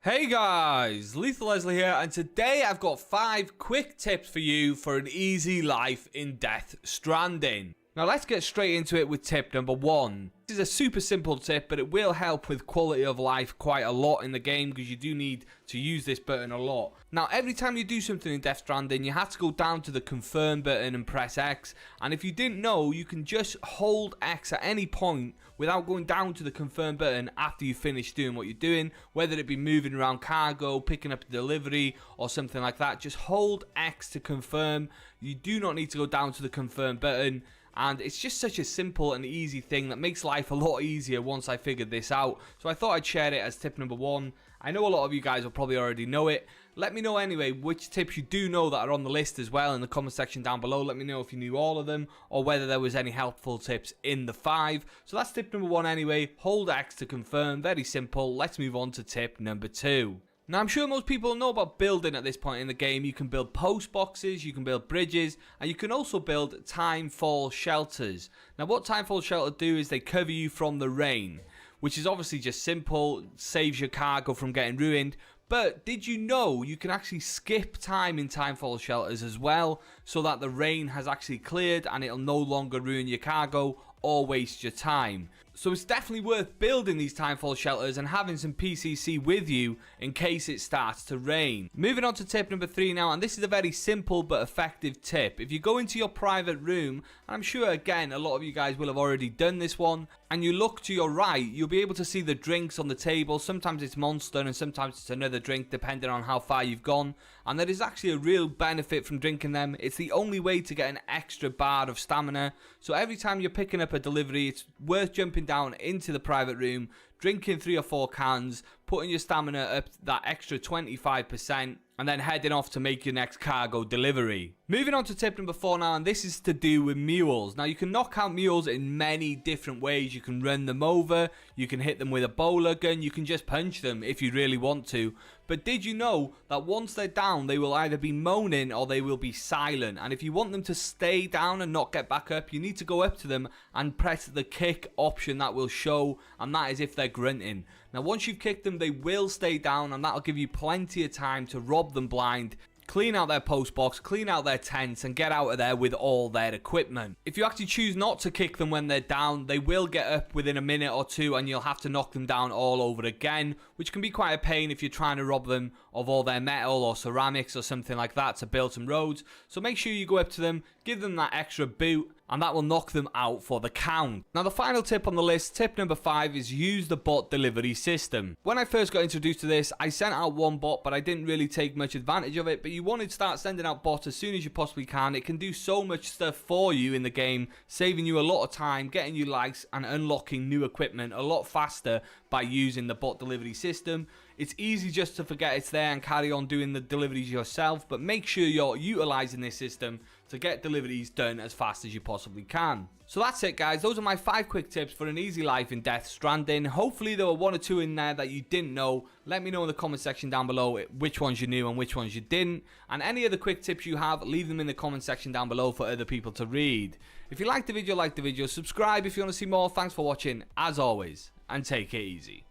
Hey guys, Lethal Leslie here, and today I've got 5 quick tips for you for an easy life in Death Stranding. Now let's get straight into it with tip number 1. This is a super simple tip, but it will help with quality of life quite a lot in the game because you do need to use this button a lot. Now every time you do something in Death Stranding, you have to go down to the confirm button and press X, and if you didn't know, you can just hold X at any point without going down to the confirm button after you finish doing what you're doing, whether it be moving around cargo, picking up a delivery or something like that. Just hold X to confirm. You do not need to go down to the confirm button. And it's just such a simple and easy thing that makes life a lot easier once I figured this out. So I thought I'd share it as tip number 1. I know a lot of you guys will probably already know it. Let me know anyway which tips you do know that are on the list as well in the comment section down below. Let me know if you knew all of them or whether there was any helpful tips in the 5. So that's tip number 1 anyway. Hold X to confirm. Very simple. Let's move on to tip number 2. Now I'm sure most people know about building at this point in the game. You can build post boxes, you can build bridges, and you can also build timefall shelters. Now what timefall shelters do is they cover you from the rain, which is obviously just simple, saves your cargo from getting ruined. But did you know you can actually skip time in timefall shelters as well, so that the rain has actually cleared and it'll no longer ruin your cargo or waste your time. So it's definitely worth building these timefall shelters and having some PCC with you in case it starts to rain. Moving on to tip number 3 now, and this is a very simple but effective tip. If you go into your private room, and I'm sure again a lot of you guys will have already done this one, and you look to your right, you'll be able to see the drinks on the table. Sometimes it's Monster and sometimes it's another drink depending on how far you've gone, and there is actually a real benefit from drinking them. It's the only way to get an extra bar of stamina. So every time you're picking up a delivery, it's worth jumping down into the private room, drinking 3 or 4 cans, putting your stamina up that extra 25%, and then heading off to make your next cargo delivery. Moving on to tip number 4 now, and this is to do with mules. Now you can knock out mules in many different ways. You can run them over, you can hit them with a bowler gun, you can just punch them if you really want to. But did you know that once they're down, they will either be moaning or they will be silent? And if you want them to stay down and not get back up, you need to go up to them and press the kick option that will show, and that is if they're grunting. Now once you've kicked them, they will stay down, and that'll give you plenty of time to rob them blind, clean out their post box, clean out their tents, and get out of there with all their equipment. If you actually choose not to kick them when they're down, they will get up within a minute or 2 and you'll have to knock them down all over again, which can be quite a pain if you're trying to rob them of all their metal or ceramics or something like that to build some roads. So make sure you go up to them, give them that extra boot, and that will knock them out for the count. Now the final tip on the list, tip number 5, is use the bot delivery system. When I first got introduced to this, I sent out one bot, but I didn't really take much advantage of it. But you want to start sending out bots as soon as you possibly can. It can do so much stuff for you in the game, saving you a lot of time, getting you likes, and unlocking new equipment a lot faster by using the bot delivery system. It's easy just to forget it's there and carry on doing the deliveries yourself, but make sure you're utilizing this system to get deliveries done as fast as you possibly can. So that's it guys, those are my 5 quick tips for an easy life in Death Stranding. Hopefully there were 1 or 2 in there that you didn't know. Let me know in the comment section down below which ones you knew and which ones you didn't. And any other quick tips you have, leave them in the comment section down below for other people to read. If you liked the video, subscribe if you want to see more. Thanks for watching, as always, and take it easy.